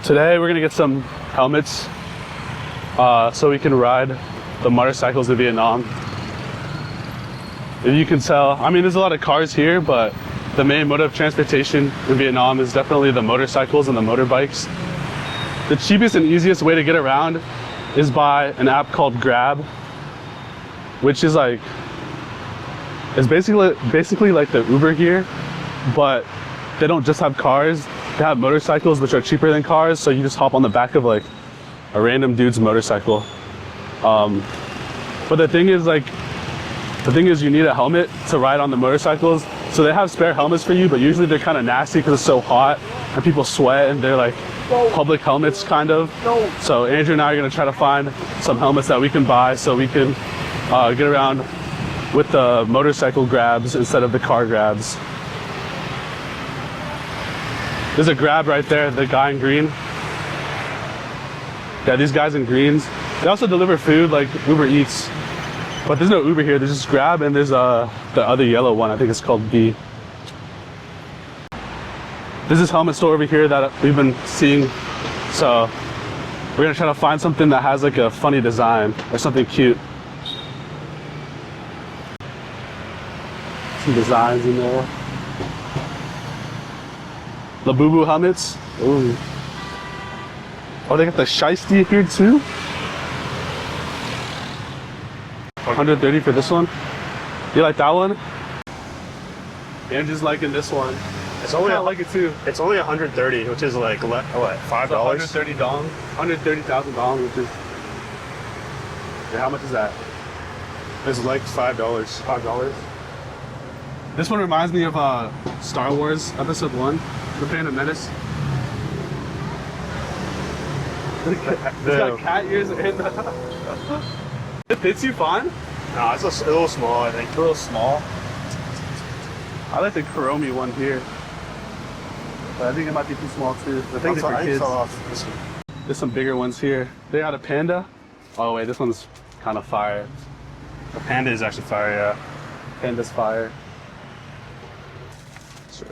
Today we're gonna get some helmets so we can ride the motorcycles in Vietnam. If you can tell, I mean, there's a lot of cars here, but the main mode of transportation in Vietnam is definitely the motorcycles and the motorbikes. The cheapest and easiest way to get around is by an app called Grab, which is like, it's basically like the Uber here, but they don't just have cars, they have motorcycles which are cheaper than cars, so you just hop on the back of like a random dude's motorcycle. But the thing is you need a helmet to ride on the motorcycles. So they have spare helmets for you, but usually they're kind of nasty because it's so hot and people sweat, and they're like public helmets kind of. So Andrew and I are gonna try to find some helmets that we can buy so we can get around with the motorcycle grabs instead of the car grabs. There's a Grab right there, the guy in green. Yeah, these guys in greens. They also deliver food like Uber Eats. But there's no Uber here, there's just Grab, and there's the other yellow one, I think it's called B. There's this helmet store over here that we've been seeing, so we're gonna try to find something that has like a funny design or something cute. Some designs in there. The Boo Boo helmets. Ooh. Oh, they got the Shiesty here too? 130 for this one. You like that one? Andrew's liking this one. It's only I like it too. It's only 130, which is like what, $5? 130 dong, 130,000 dong, which is. Yeah, how much is that? It's like $5. $5. This one reminds me of Star Wars Episode 1, The Phantom Menace. It's got cat ears and it fits you fine? No, it's a little small, I think. A little small. I like the Kuromi one here, but I think it might be too small too. I think for kids. There's some bigger ones here. They got a Panda. Oh wait, this one's kind of fire. The Panda is actually fire, yeah. Panda's fire. Sure.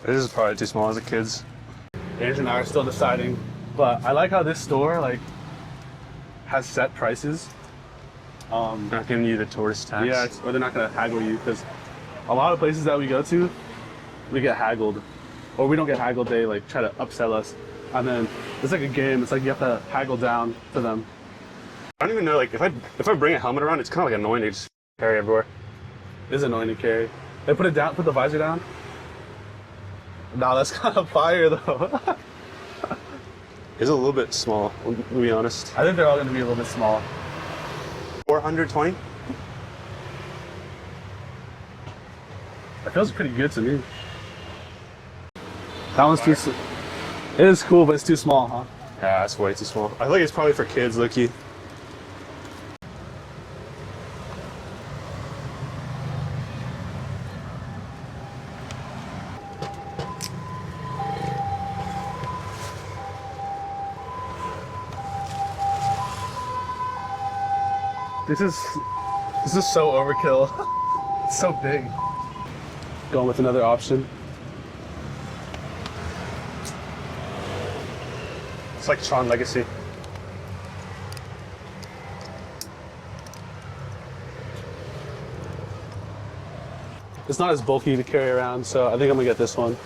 This is probably too small as a kid's. Andrew and I are still deciding, but I like how this store like has set prices. Not giving you the tourist tax. Yeah, or they're not gonna haggle you, because a lot of places that we go to, we get haggled, or we don't get haggled. They like try to upsell us, and then it's like a game. It's like you have to haggle down to them. I don't even know, like if I bring a helmet around, it's kind of like annoying to just carry everywhere. It is annoying to carry. They put it down, put the visor down. Nah, that's kind of fire though. It's a little bit small, to be honest. I think they're all gonna be a little bit small. 420? That feels pretty good to me. That one's too. It is cool, but it's too small, huh? Yeah, that's way too small. I think it's probably for kids, low-key. This is so overkill. It's so big. Going with another option. It's like Tron Legacy. It's not as bulky to carry around, so I think I'm gonna get this one.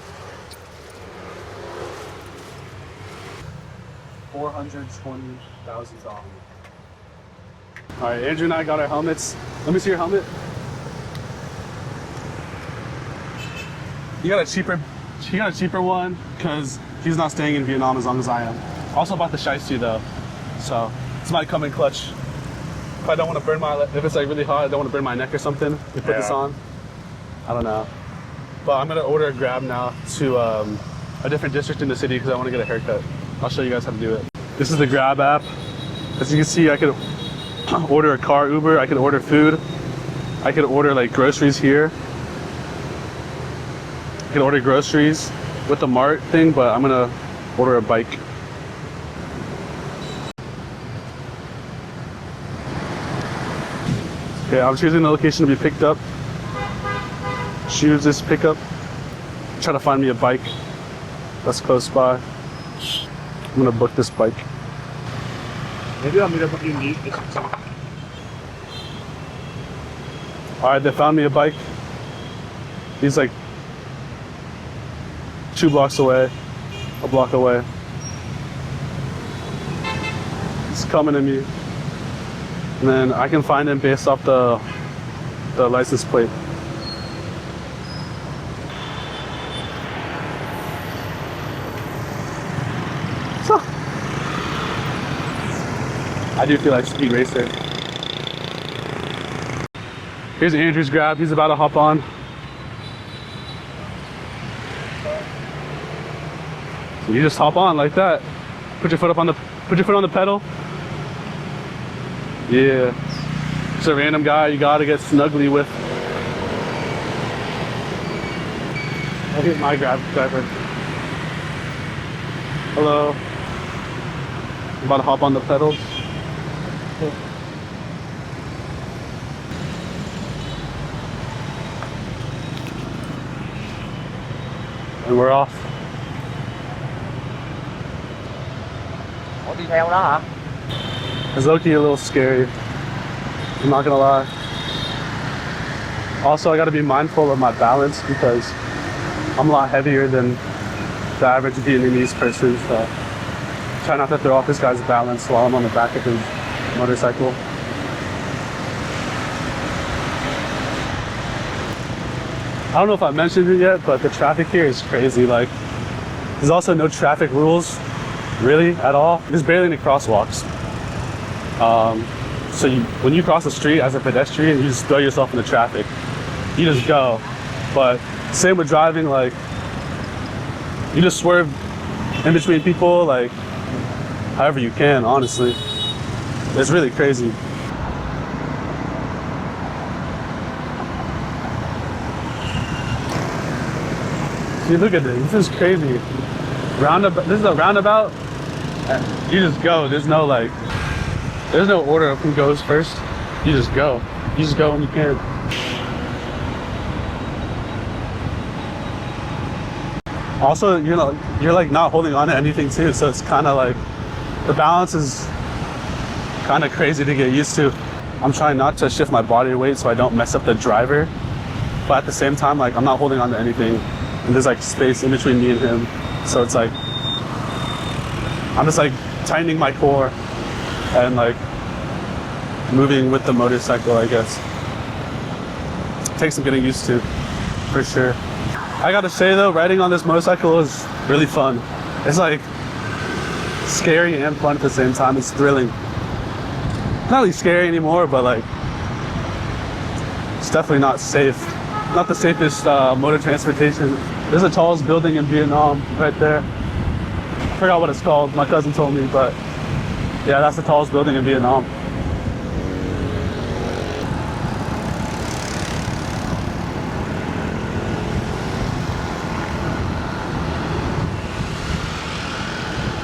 420,000 dollars. All right, Andrew and I got our helmets. Let me see your helmet. You got a cheaper one because he's not staying in Vietnam as long as I am. Also bought the Shiesty though, so this might come in clutch. If I don't want to burn if it's like really hot, I don't want to burn my neck or something. We put this on. I don't know, but I'm gonna order a Grab now to a different district in the city because I want to get a haircut. I'll show you guys how to do it. This is the Grab app. As you can see, I could order a car Uber, I could order food, I could order like groceries here. I could order groceries with the Mart thing, but I'm gonna order a bike. Okay, I'm choosing the location to be picked up. Choose this pickup. Try to find me a bike that's close by. I'm gonna book this bike. Maybe I'll meet up with you in the Alright, they found me a bike. He's like 2 blocks away, a block away. He's coming to me. And then I can find him based off the license plate. So, I do feel like speed racer. Here's Andrew's grab. He's about to hop on. So you just hop on like that. Put your foot on the pedal. Yeah. It's a random guy you gotta get snuggly with. Oh, here's my grab driver. Hello. I'm about to hop on the pedals. And we're off. Ủa đi theo đó hả? It's low-key a little scary. I'm not gonna lie. Also, I gotta be mindful of my balance because I'm a lot heavier than the average Vietnamese person, so try not to throw off this guy's balance while I'm on the back of his motorcycle. I don't know if I mentioned it yet, but the traffic here is crazy. Like, there's also no traffic rules, really, at all. There's barely any crosswalks. So when you cross the street as a pedestrian, you just throw yourself into traffic. You just go. But same with driving, like, you just swerve in between people, like, however you can, honestly. It's really crazy. See, look at this. This is crazy. Roundabout. This is a roundabout. You just go. There's no order of who goes first. You just go. You just go when you can. Also, you're like not holding on to anything too, so it's kind of like the balance is kind of crazy to get used to. I'm trying not to shift my body weight so I don't mess up the driver, but at the same time, like, I'm not holding on to anything, and there's like space in between me and him, so it's like I'm just like tightening my core and like moving with the motorcycle, I guess. Takes some getting used to, for sure. I gotta say though, riding on this motorcycle is really fun. It's like scary and fun at the same time. It's thrilling. Not really scary anymore, but like, it's definitely not safe. Not the safest mode of transportation. There's the tallest building in Vietnam right there. I forgot what it's called. My cousin told me, but yeah, that's the tallest building in Vietnam.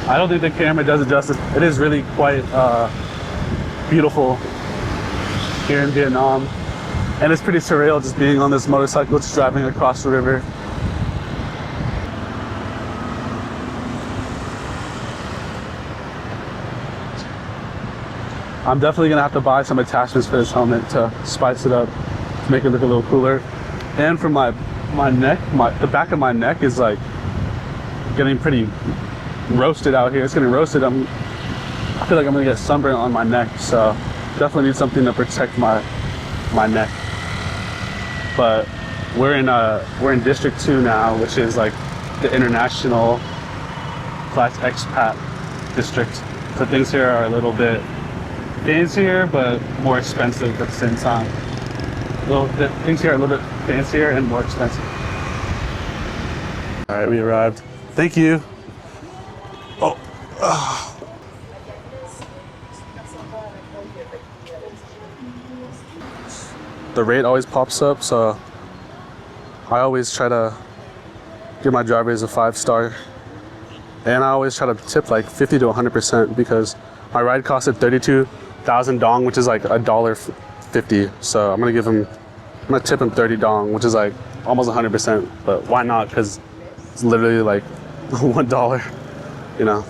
I don't think the camera does it justice. It is really quite beautiful here in Vietnam. And it's pretty surreal just being on this motorcycle, just driving across the river. I'm definitely gonna have to buy some attachments for this helmet to spice it up, to make it look a little cooler. And for my neck, the back of my neck is like getting pretty roasted out here. It's getting roasted. I feel like I'm gonna get sunburn on my neck, so definitely need something to protect my neck. But we're in District 2 now, which is like the international / expat district. So things here are a little bit fancier, but more expensive at the same time. Things here are a little bit fancier and more expensive. All right, we arrived. Thank you. Oh. The rate always pops up, so I always try to give my drivers a 5-star. And I always try to tip like 50 to 100% because my ride costed 32,000 dong, which is like $1.50. So I'm gonna tip him 30 dong, which is like almost 100%. But why not? Because it's literally like $1, you know.